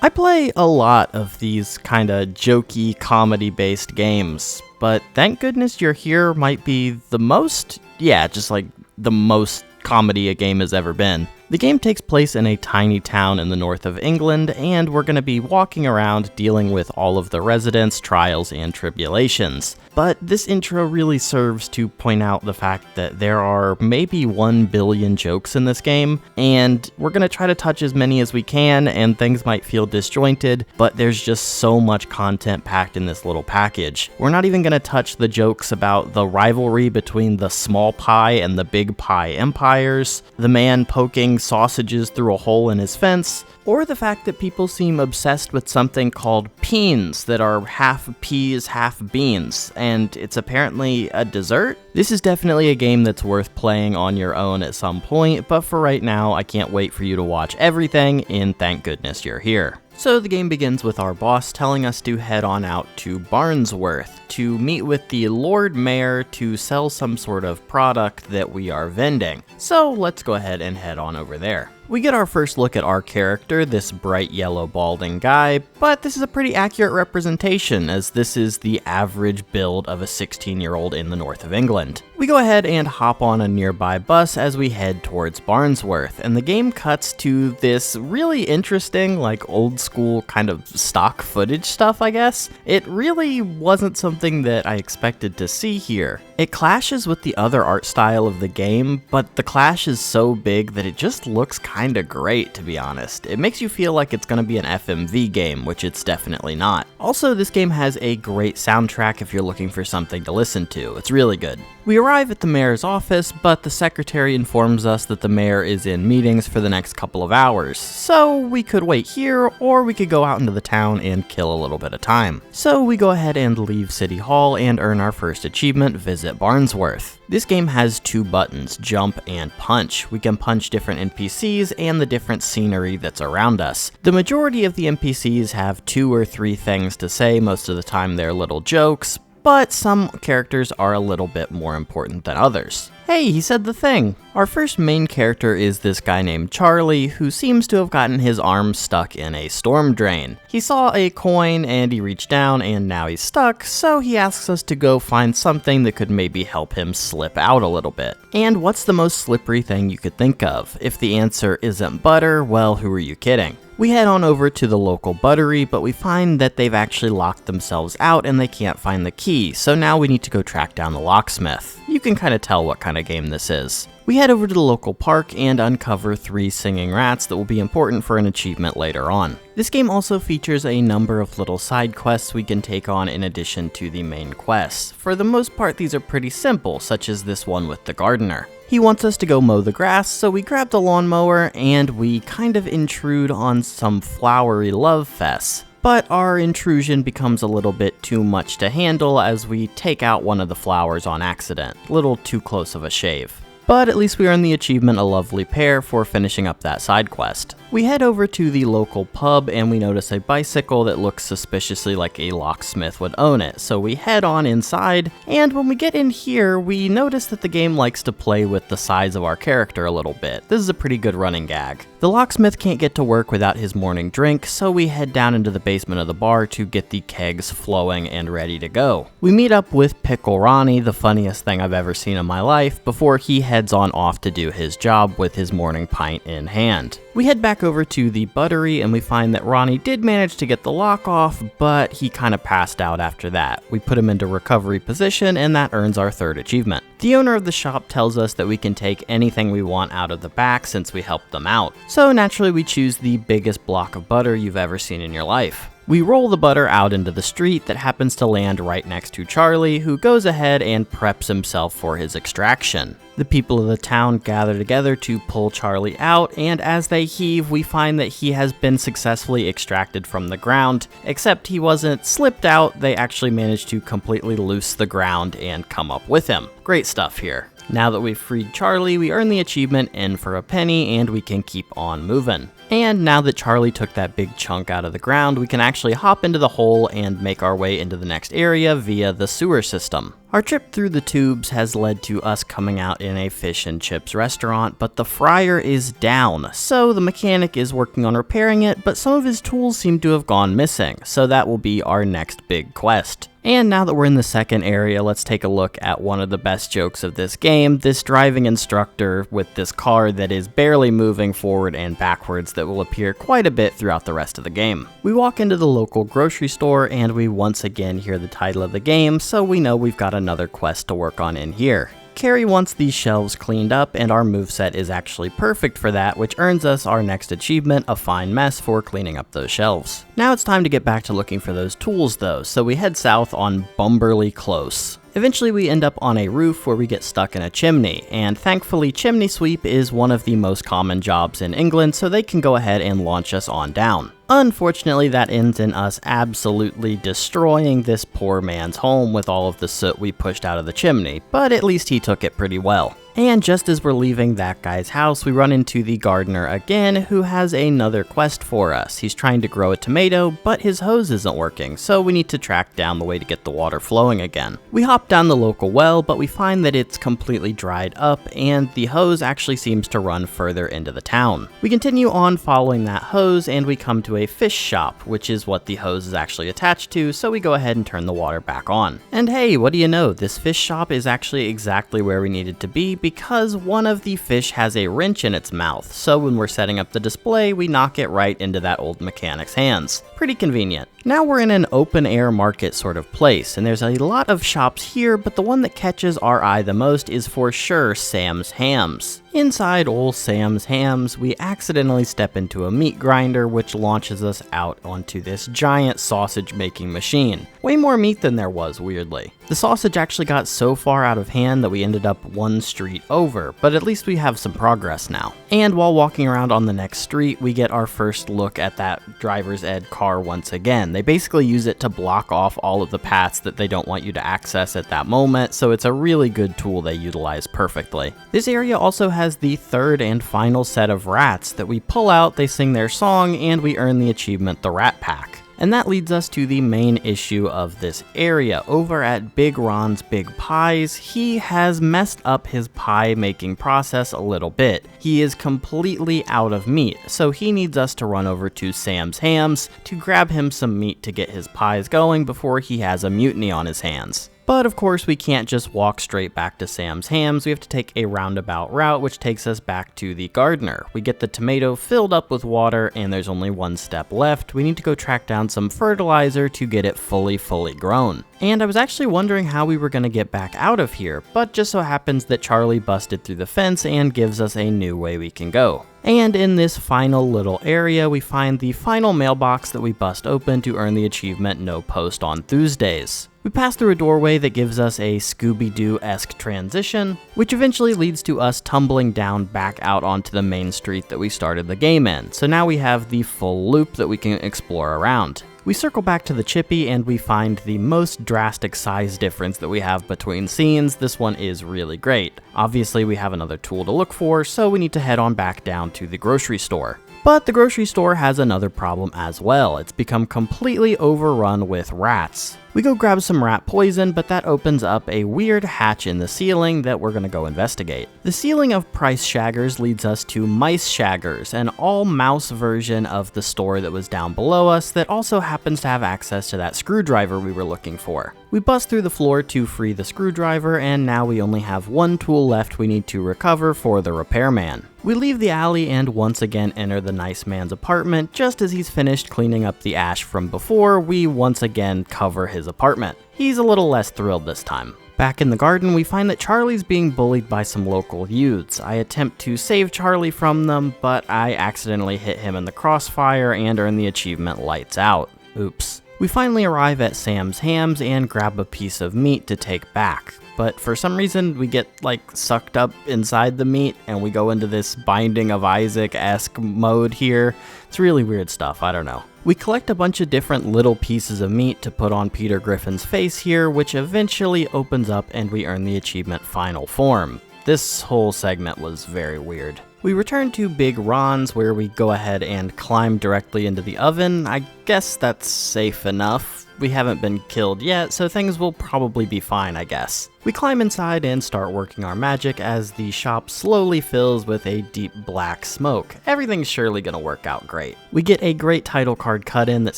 I play a lot of these kinda jokey, comedy-based games, but Thank Goodness You're Here might be the most, just like the most comedy a game has ever been. The game takes place in a tiny town in the north of England, and we're going to be walking around dealing with all of the residents' trials and tribulations. But this intro really serves to point out the fact that there are maybe 1 billion jokes in this game, and we're going to try to touch as many as we can, and things might feel disjointed, but there's just so much content packed in this little package. We're not even going to touch the jokes about the rivalry between the small pie and the big pie empires, the man poking sausages through a hole in his fence, or the fact that people seem obsessed with something called peens that are half peas, half beans, and it's apparently a dessert? This is definitely a game that's worth playing on your own at some point, but for right now, I can't wait for you to watch everything in Thank Goodness You're Here. So the game begins with our boss telling us to head on out to Barnesworth to meet with the Lord Mayor to sell some sort of product that we are vending. So let's go ahead and head on over there. We get our first look at our character, this bright yellow balding guy, but this is a pretty accurate representation as this is the average build of a 16-year-old in the north of England. We go ahead and hop on a nearby bus as we head towards Barnesworth, and the game cuts to this really interesting, like old school kind of stock footage stuff, I guess. It really wasn't something that I expected to see here. It clashes with the other art style of the game, but the clash is so big that it just looks kinda great, to be honest. It makes you feel like it's gonna be an FMV game, which it's definitely not. Also, this game has a great soundtrack if you're looking for something to listen to. It's really good. We arrive at the mayor's office, but the secretary informs us that the mayor is in meetings for the next couple of hours. So we could wait here, or we could go out into the town and kill a little bit of time. So we go ahead and leave City Hall and earn our first achievement, Visit Barnesworth. This game has 2 buttons, jump and punch. We can punch different NPCs and the different scenery that's around us. The majority of the NPCs have 2 or 3 things to say, most of the time they're little jokes, but some characters are a little bit more important than others. Hey, he said the thing! Our first main character is this guy named Charlie, who seems to have gotten his arm stuck in a storm drain. He saw a coin and he reached down and now he's stuck, so he asks us to go find something that could maybe help him slip out a little bit. And what's the most slippery thing you could think of? If the answer isn't butter, well, who are you kidding? We head on over to the local buttery, but we find that they've actually locked themselves out and they can't find the key, so now we need to go track down the locksmith. You can kind of tell what kind of game this is. We head over to the local park and uncover 3 singing rats that will be important for an achievement later on. This game also features a number of little side quests we can take on in addition to the main quests. For the most part, these are pretty simple, such as this one with the gardener. He wants us to go mow the grass, so we grab the lawnmower and we kind of intrude on some flowery love fests. But our intrusion becomes a little bit too much to handle as we take out one of the flowers on accident. A little too close of a shave. But at least we earn the achievement A Lovely Pair for finishing up that side quest. We head over to the local pub and we notice a bicycle that looks suspiciously like a locksmith would own it, so we head on inside, and when we get in here, we notice that the game likes to play with the size of our character a little bit. This is a pretty good running gag. The locksmith can't get to work without his morning drink, so we head down into the basement of the bar to get the kegs flowing and ready to go. We meet up with Pickle Ronnie, the funniest thing I've ever seen in my life, before he heads on off to do his job with his morning pint in hand. We head back over to the buttery and we find that Ronnie did manage to get the lock off, but he kind of passed out after that. We put him into recovery position and that earns our 3rd achievement. The owner of the shop tells us that we can take anything we want out of the back since we helped them out. So naturally we choose the biggest block of butter you've ever seen in your life. We roll the butter out into the street that happens to land right next to Charlie, who goes ahead and preps himself for his extraction. The people of the town gather together to pull Charlie out, and as they heave, we find that he has been successfully extracted from the ground, except he wasn't slipped out, they actually managed to completely loose the ground and come up with him. Great stuff here. Now that we've freed Charlie, we earn the achievement in for a penny and we can keep on moving. And now that Charlie took that big chunk out of the ground, we can actually hop into the hole and make our way into the next area via the sewer system. Our trip through the tubes has led to us coming out in a fish and chips restaurant, but the fryer is down, so the mechanic is working on repairing it, but some of his tools seem to have gone missing, so that will be our next big quest. And now that we're in the second area, let's take a look at one of the best jokes of this game, this driving instructor with this car that is barely moving forward and backwards that will appear quite a bit throughout the rest of the game. We walk into the local grocery store and we once again hear the title of the game, so we know we've got another quest to work on in here. Carrie wants these shelves cleaned up, and our moveset is actually perfect for that, which earns us our next achievement, a fine mess, for cleaning up those shelves. Now it's time to get back to looking for those tools though, so we head south on Bumberly Close. Eventually we end up on a roof where we get stuck in a chimney, and thankfully chimney sweep is one of the most common jobs in England, so they can go ahead and launch us on down. Unfortunately, that ends in us absolutely destroying this poor man's home with all of the soot we pushed out of the chimney, but at least he took it pretty well. And just as we're leaving that guy's house, we run into the gardener again, who has another quest for us. He's trying to grow a tomato, but his hose isn't working, so we need to track down the way to get the water flowing again. We hop down the local well, but we find that it's completely dried up, and the hose actually seems to run further into the town. We continue on following that hose, and we come to a fish shop, which is what the hose is actually attached to, so we go ahead and turn the water back on. And hey, what do you know, this fish shop is actually exactly where we needed to be, because one of the fish has a wrench in its mouth, so when we're setting up the display, we knock it right into that old mechanic's hands. Pretty convenient. Now we're in an open air market sort of place, and there's a lot of shops here, but the one that catches our eye the most is for sure Sam's Hams. Inside old Sam's Hams, we accidentally step into a meat grinder, which launches us out onto this giant sausage making machine. Way more meat than there was, weirdly. The sausage actually got so far out of hand that we ended up one street over, but at least we have some progress now. And while walking around on the next street, we get our first look at that driver's ed car once again. They basically use it to block off all of the paths that they don't want you to access at that moment, so it's a really good tool they utilize perfectly. This area also has the third and final set of rats that we pull out, they sing their song, and we earn the achievement, the Rat Pack. And that leads us to the main issue of this area. Over at Big Ron's Big Pies, he has messed up his pie making process a little bit. He is completely out of meat, so he needs us to run over to Sam's Hams to grab him some meat to get his pies going before he has a mutiny on his hands. But of course we can't just walk straight back to Sam's Hams, we have to take a roundabout route which takes us back to the gardener. We get the tomato filled up with water and there's only one step left. We need to go track down some fertilizer to get it fully grown. And I was actually wondering how we were going to get back out of here, but just so happens that Charlie busted through the fence and gives us a new way we can go. And in this final little area, we find the final mailbox that we bust open to earn the achievement No Post on Tuesdays. We pass through a doorway that gives us a Scooby-Doo-esque transition, which eventually leads to us tumbling down back out onto the main street that we started the game in. So now we have the full loop that we can explore around. We circle back to the Chippy and we find the most drastic size difference that we have between scenes. This one is really great. Obviously we have another tool to look for, so we need to head on back down to the grocery store. But the grocery store has another problem as well. It's become completely overrun with rats. We go grab some rat poison, but that opens up a weird hatch in the ceiling that we're gonna go investigate. The ceiling of Price Shaggers leads us to Mice Shaggers, an all-mouse version of the store that was down below us that also happens to have access to that screwdriver we were looking for. We bust through the floor to free the screwdriver, and now we only have one tool left we need to recover for the repairman. We leave the alley and once again enter the nice man's apartment. Just as he's finished cleaning up the ash from before, we once again cover his apartment. He's a little less thrilled this time. Back in the garden, we find that Charlie's being bullied by some local youths. I attempt to save Charlie from them, but I accidentally hit him in the crossfire and earn the achievement Lights Out. Oops. We finally arrive at Sam's Hams and grab a piece of meat to take back. But for some reason, we get sucked up inside the meat and we go into this Binding of Isaac-esque mode here. It's really weird stuff, I don't know. We collect a bunch of different little pieces of meat to put on Peter Griffin's face here, which eventually opens up and we earn the achievement Final Form. this whole segment was very weird. We return to Big Ron's, where we go ahead and climb directly into the oven. I guess that's safe enough. We haven't been killed yet, so things will probably be fine, I guess. We climb inside and start working our magic as the shop slowly fills with a deep black smoke. Everything's surely gonna work out great. We get a great title card cut in that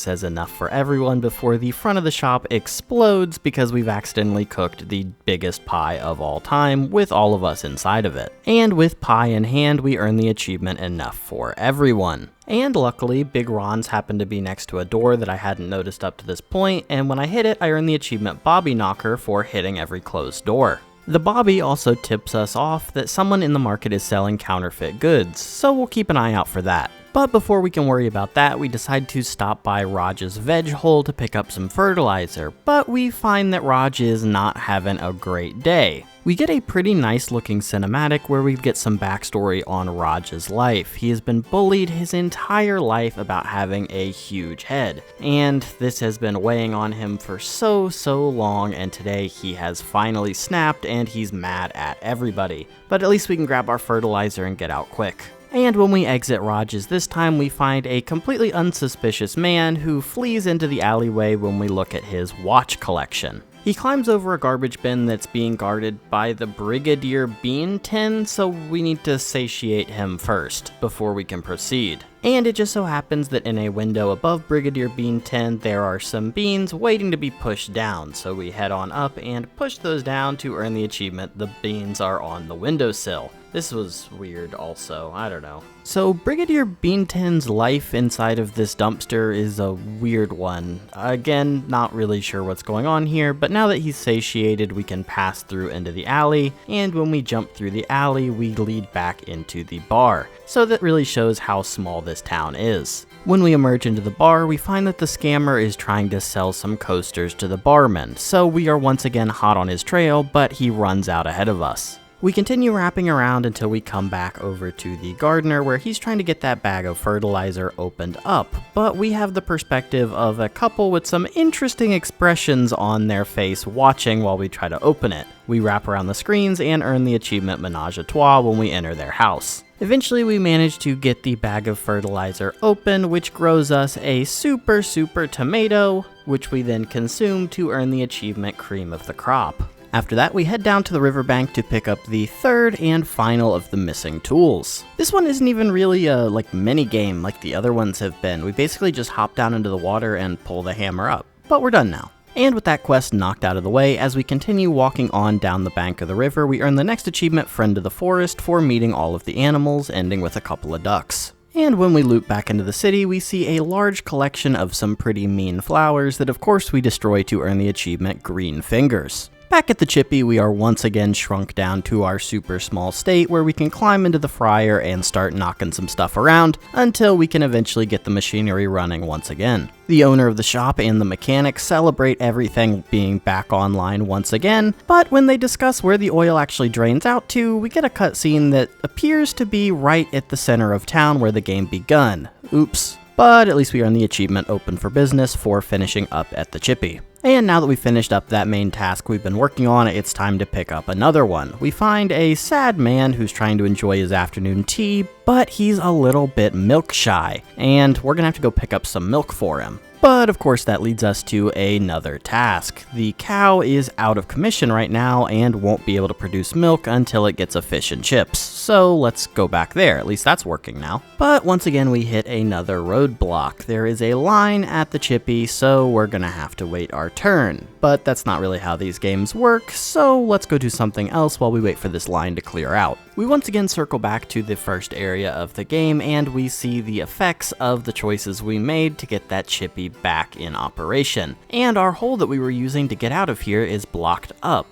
says enough for everyone before the front of the shop explodes because we've accidentally cooked the biggest pie of all time with all of us inside of it. And with pie in hand, we earn the achievement enough for everyone. And luckily, Big Ron's happened to be next to a door that I hadn't noticed up to this point, and when I hit it, I earned the achievement Bobby Knocker for hitting every closed door. The Bobby also tips us off that someone in the market is selling counterfeit goods, so we'll keep an eye out for that. But before we can worry about that, we decide to stop by Raj's veg hole to pick up some fertilizer, but we find that Raj is not having a great day. We get a pretty nice looking cinematic where we get some backstory on Raj's life. He has been bullied his entire life about having a huge head, and this has been weighing on him for so long, and today he has finally snapped and he's mad at everybody. But at least we can grab our fertilizer and get out quick. And when we exit Raj's this time, we find a completely unsuspicious man who flees into the alleyway when we look at his watch collection. He climbs over a garbage bin that's being guarded by the Brigadier Bean Tin, so we need to satiate him first before we can proceed. And it just so happens that in a window above Brigadier Bean Tin, there are some beans waiting to be pushed down, so we head on up and push those down to earn the achievement The Beans Are on the Windowsill. This was weird also, I don't know. So Brigadier Bean Tin's life inside of this dumpster is a weird one. Again, not really sure what's going on here, but now that he's satiated, we can pass through into the alley, and when we jump through the alley, we lead back into the bar. So that really shows how small this town is. When we emerge into the bar, we find that the scammer is trying to sell some coasters to the barman, so we are once again hot on his trail, but he runs out ahead of us. We continue wrapping around until we come back over to the gardener where he's trying to get that bag of fertilizer opened up, but we have the perspective of a couple with some interesting expressions on their face watching while we try to open it. We wrap around the screens and earn the achievement Menage a Trois when we enter their house. Eventually we manage to get the bag of fertilizer open, which grows us a super tomato, which we then consume to earn the achievement Cream of the Crop. After that, we head down to the riverbank to pick up the third and final of the missing tools. This one isn't even really a mini game like the other ones have been. We basically just hop down into the water and pull the hammer up. But we're done now. And with that quest knocked out of the way, as we continue walking on down the bank of the river, we earn the next achievement Friend of the Forest for meeting all of the animals, ending with a couple of ducks. And when we loop back into the city, we see a large collection of some pretty mean flowers that of course we destroy to earn the achievement Green Fingers. Back at the Chippy, we are once again shrunk down to our super small state where we can climb into the fryer and start knocking some stuff around until we can eventually get the machinery running once again. The owner of the shop and the mechanic celebrate everything being back online once again, but when they discuss where the oil actually drains out to, we get a cutscene that appears to be right at the center of town where the game begun. Oops. But at least we earn the achievement Open for Business for finishing up at the Chippy. And now that we've finished up that main task we've been working on, it's time to pick up another one. We find a sad man who's trying to enjoy his afternoon tea, but he's a little bit milk shy, and we're gonna have to go pick up some milk for him. But of course that leads us to another task. The cow is out of commission right now and won't be able to produce milk until it gets a fish and chips. So let's go back there, at least that's working now. But once again we hit another roadblock. There is a line at the Chippy, so we're gonna have to wait our turn. But that's not really how these games work, so let's go do something else while we wait for this line to clear out. We once again circle back to the first area of the game and we see the effects of the choices we made to get that Chippy back in operation. And our hole that we were using to get out of here is blocked up.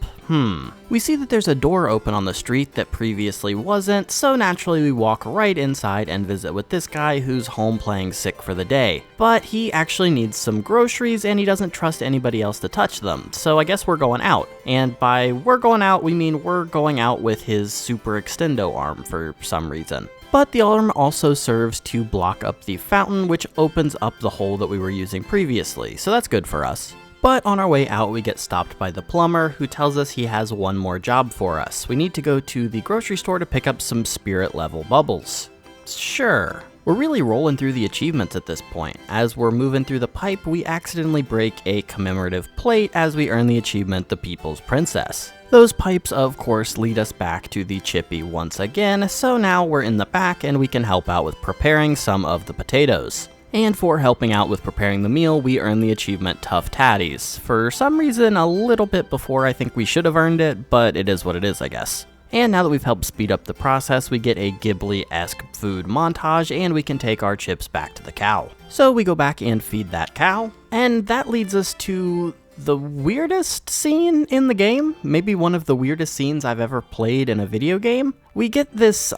We see that there's a door open on the street that previously wasn't, so naturally we walk right inside and visit with this guy who's home playing sick for the day. But he actually needs some groceries and he doesn't trust anybody else to touch them, so I guess we're going out. And by we're going out, we mean we're going out with his super extendo arm for some reason. But the arm also serves to block up the fountain, which opens up the hole that we were using previously, so that's good for us. But on our way out, we get stopped by the plumber, who tells us he has one more job for us. We need to go to the grocery store to pick up some spirit level bubbles. Sure. We're really rolling through the achievements at this point. As we're moving through the pipe, we accidentally break a commemorative plate as we earn the achievement The People's Princess. Those pipes, of course, lead us back to the chippy once again, so now we're in the back and we can help out with preparing some of the potatoes. And for helping out with preparing the meal, we earn the achievement Tough Tatties. For some reason, a little bit before I think we should have earned it, but it is what it is, I guess. And now that we've helped speed up the process, we get a Ghibli-esque food montage, and we can take our chips back to the cow. So we go back and feed that cow, and that leads us to the weirdest scene in the game, maybe one of the weirdest scenes I've ever played in a video game. We get this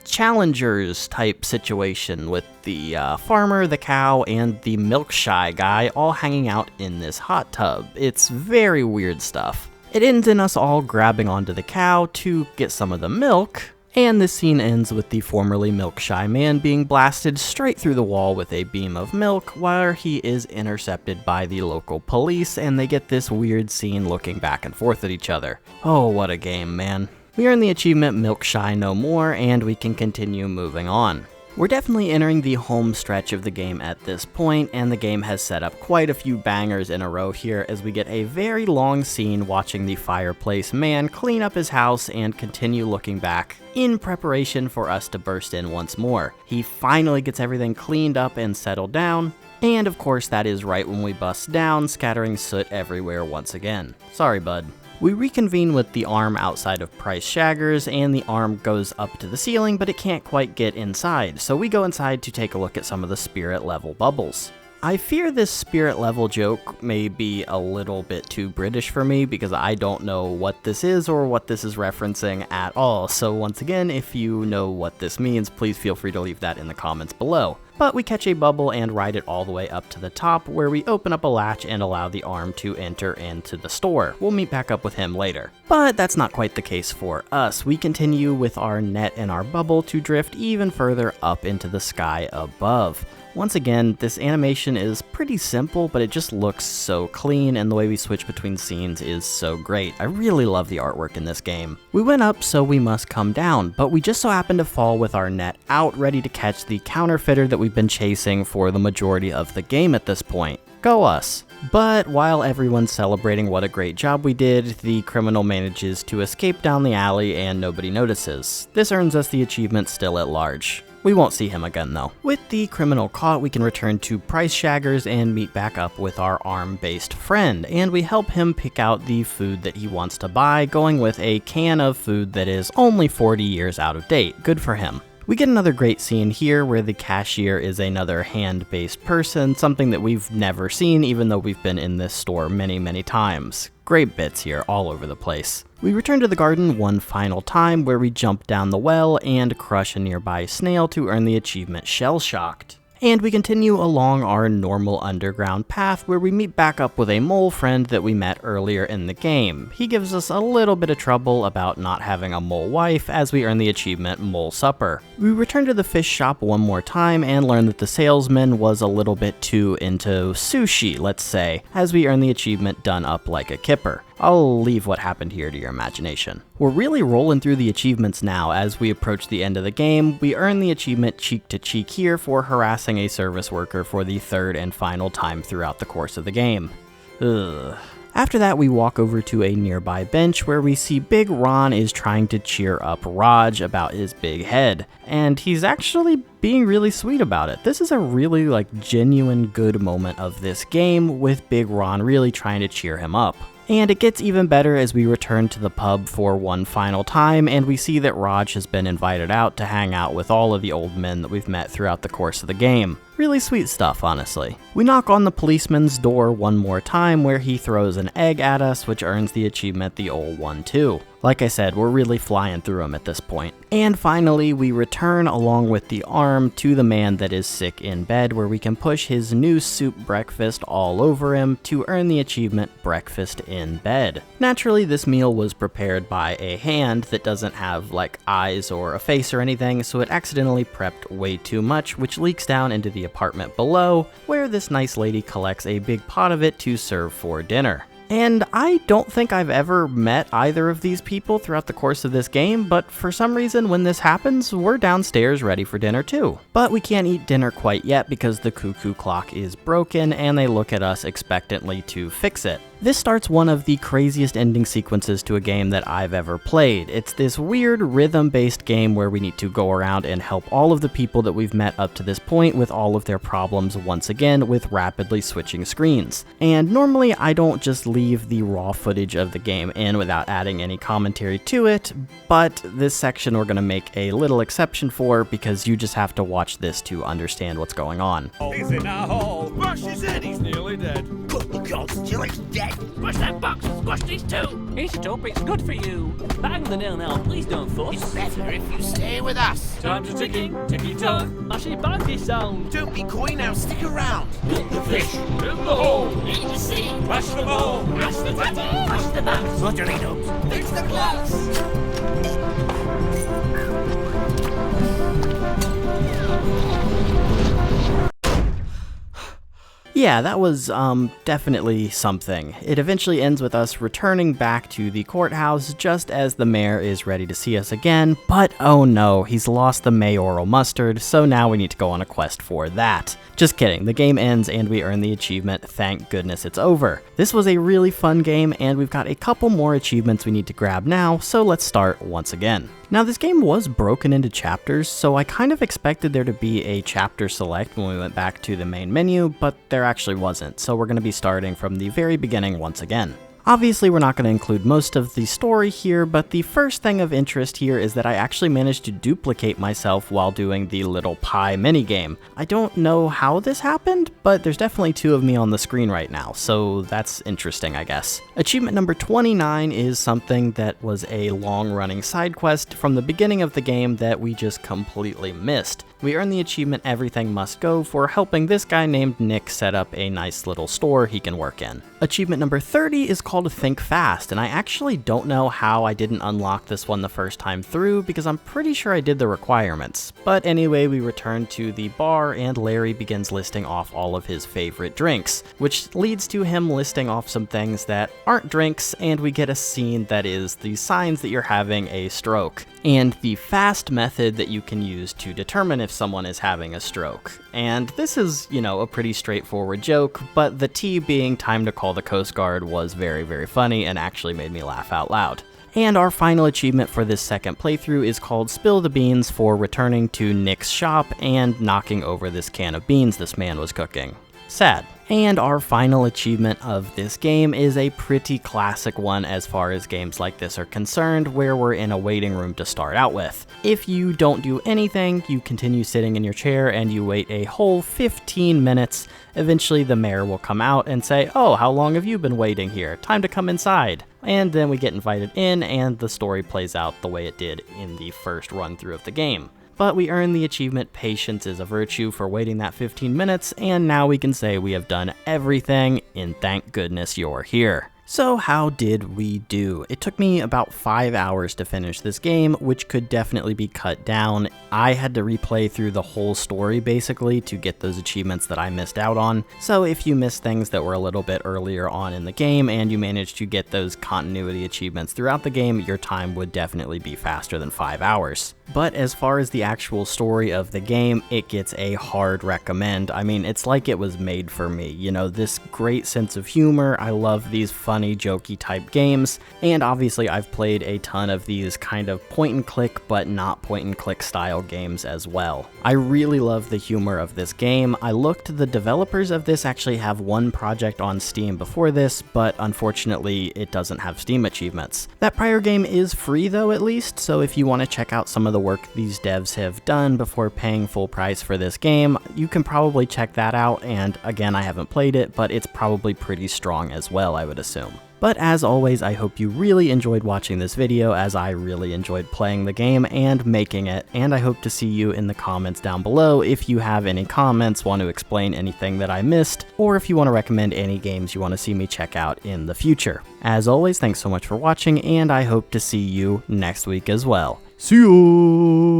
challengers type situation with the farmer, the cow, and the milk shy guy all hanging out in this hot tub. It's very weird stuff. It ends in us all grabbing onto the cow to get some of the milk, and this scene ends with the formerly milk-shy man being blasted straight through the wall with a beam of milk, where he is intercepted by the local police, and they get this weird scene looking back and forth at each other. Oh, what a game, man. We earn the achievement Milk Shy No More, and we can continue moving on. We're definitely entering the home stretch of the game at this point, and the game has set up quite a few bangers in a row here as we get a very long scene watching the fireplace man clean up his house and continue looking back in preparation for us to burst in once more. He finally gets everything cleaned up and settled down, and of course that is right when we bust down, scattering soot everywhere once again. Sorry, bud. We reconvene with the arm outside of Price Shaggers, and the arm goes up to the ceiling, but it can't quite get inside, so we go inside to take a look at some of the spirit level bubbles. I fear this spirit level joke may be a little bit too British for me because I don't know what this is or what this is referencing at all, so once again, if you know what this means, please feel free to leave that in the comments below. But we catch a bubble and ride it all the way up to the top, where we open up a latch and allow the arm to enter into the store. We'll meet back up with him later. But that's not quite the case for us. We continue with our net and our bubble to drift even further up into the sky above. Once again, this animation is pretty simple, but it just looks so clean, and the way we switch between scenes is so great. I really love the artwork in this game. We went up, so we must come down, but we just so happen to fall with our net out, ready to catch the counterfeiter that we've been chasing for the majority of the game at this point. Go us. But while everyone's celebrating what a great job we did, the criminal manages to escape down the alley and nobody notices. This earns us the achievement Still at Large. We won't see him again though. With the criminal caught, we can return to Price Shaggers and meet back up with our arm-based friend, and we help him pick out the food that he wants to buy, going with a can of food that is only 40 years out of date. Good for him. We get another great scene here where the cashier is another hand-based person, something that we've never seen even though we've been in this store many times. Great bits here all over the place. We return to the garden one final time where we jump down the well and crush a nearby snail to earn the achievement Shell Shocked. And we continue along our normal underground path where we meet back up with a mole friend that we met earlier in the game. He gives us a little bit of trouble about not having a mole wife as we earn the achievement Mole Supper. We return to the fish shop one more time and learn that the salesman was a little bit too into sushi, let's say, as we earn the achievement Done Up Like a Kipper. I'll leave what happened here to your imagination. We're really rolling through the achievements now. As we approach the end of the game, we earn the achievement Cheek to Cheek here for harassing a service worker for the third and final time throughout the course of the game. Ugh. After that, we walk over to a nearby bench where we see Big Ron is trying to cheer up Raj about his big head, and he's actually being really sweet about it. This is a really genuine good moment of this game with Big Ron really trying to cheer him up. And it gets even better as we return to the pub for one final time, and we see that Raj has been invited out to hang out with all of the old men that we've met throughout the course of the game. Really sweet stuff, honestly. We knock on the policeman's door one more time where he throws an egg at us, which earns the achievement The Old One too. Like I said, we're really flying through them at this point. And finally, we return along with the arm to the man that is sick in bed, where we can push his new soup breakfast all over him to earn the achievement Breakfast in Bed. Naturally, this meal was prepared by a hand that doesn't have eyes or a face or anything, so it accidentally prepped way too much, which leaks down into the apartment below, where this nice lady collects a big pot of it to serve for dinner. And I don't think I've ever met either of these people throughout the course of this game, but for some reason when this happens, we're downstairs ready for dinner too. But we can't eat dinner quite yet because the cuckoo clock is broken and they look at us expectantly to fix it. This starts one of the craziest ending sequences to a game that I've ever played. It's this weird rhythm-based game where we need to go around and help all of the people that we've met up to this point with all of their problems once again with rapidly switching screens. And normally I don't just leave the raw footage of the game in without adding any commentary to it, but this section we're going to make a little exception for because you just have to watch this to understand what's going on. He's in our hole. Rush his head, he's nearly dead. Good God, still he's dead. Squash that box and squash these too. Eat it up, it's good for you. Bang the nail now, please don't fuss. It's better if you stay with us. Time to ticking, ticky-tock. Mashy baggy sound. Don't be coy now, stick around. Put the fish in the hole. Eat the sea. Mash the bowl. Mash the tatty. Mash the box. Mutterino. Fix the glass. Yeah, that was, definitely something. It eventually ends with us returning back to the courthouse just as the mayor is ready to see us again, but oh no, he's lost the mayoral mustard, so now we need to go on a quest for that. Just kidding, the game ends and we earn the achievement, thank goodness it's over. This was a really fun game and we've got a couple more achievements we need to grab now, so let's start once again. Now this game was broken into chapters, so I kind of expected there to be a chapter select when we went back to the main menu, but there actually wasn't, so we're going to be starting from the very beginning once again. Obviously, we're not going to include most of the story here, but the first thing of interest here is that I actually managed to duplicate myself while doing the little pie minigame. I don't know how this happened, but there's definitely two of me on the screen right now, so that's interesting, I guess. Achievement number 29 is something that was a long-running side quest from the beginning of the game that we just completely missed. We earn the achievement Everything Must Go for helping this guy named Nick set up a nice little store he can work in. Achievement number 30 is called Think Fast, and I actually don't know how I didn't unlock this one the first time through because I'm pretty sure I did the requirements. But anyway, we return to the bar and Larry begins listing off all of his favorite drinks, which leads to him listing off some things that aren't drinks, and we get a scene that is the signs that you're having a stroke, and the fast method that you can use to determine if someone is having a stroke. And this is, you know, a pretty straightforward joke, but the T being time to call the Coast Guard was very, very funny and actually made me laugh out loud. And our final achievement for this second playthrough is called Spill the Beans for returning to Nick's shop and knocking over this can of beans this man was cooking. Sad. And our final achievement of this game is a pretty classic one as far as games like this are concerned, where we're in a waiting room to start out with. If you don't do anything, you continue sitting in your chair and you wait a whole 15 minutes. Eventually the mayor will come out and say, "Oh, how long have you been waiting here? Time to come inside." And then we get invited in and the story plays out the way it did in the first run through of the game. But we earn the achievement Patience is a Virtue for waiting that 15 minutes, and now we can say we have done everything in Thank Goodness You're Here. So how did we do? It took me about 5 hours to finish this game, which could definitely be cut down. I had to replay through the whole story basically to get those achievements that I missed out on. So if you missed things that were a little bit earlier on in the game and you managed to get those continuity achievements throughout the game, your time would definitely be faster than 5 hours. But as far as the actual story of the game, it gets a hard recommend. I mean, it's like it was made for me. You know, this great sense of humor. I love these funny, jokey type games. And obviously I've played a ton of these kind of point and click, but not point and click style games as well. I really love the humor of this game. I looked, the developers of this actually have one project on Steam before this, but unfortunately it doesn't have Steam achievements. That prior game is free though, at least, so if you want to check out some of the work these devs have done before paying full price for this game, you can probably check that out, and again, I haven't played it, but it's probably pretty strong as well, I would assume. But as always, I hope you really enjoyed watching this video as I really enjoyed playing the game and making it, and I hope to see you in the comments down below if you have any comments, want to explain anything that I missed, or if you want to recommend any games you want to see me check out in the future. As always, thanks so much for watching, and I hope to see you next week as well. See you!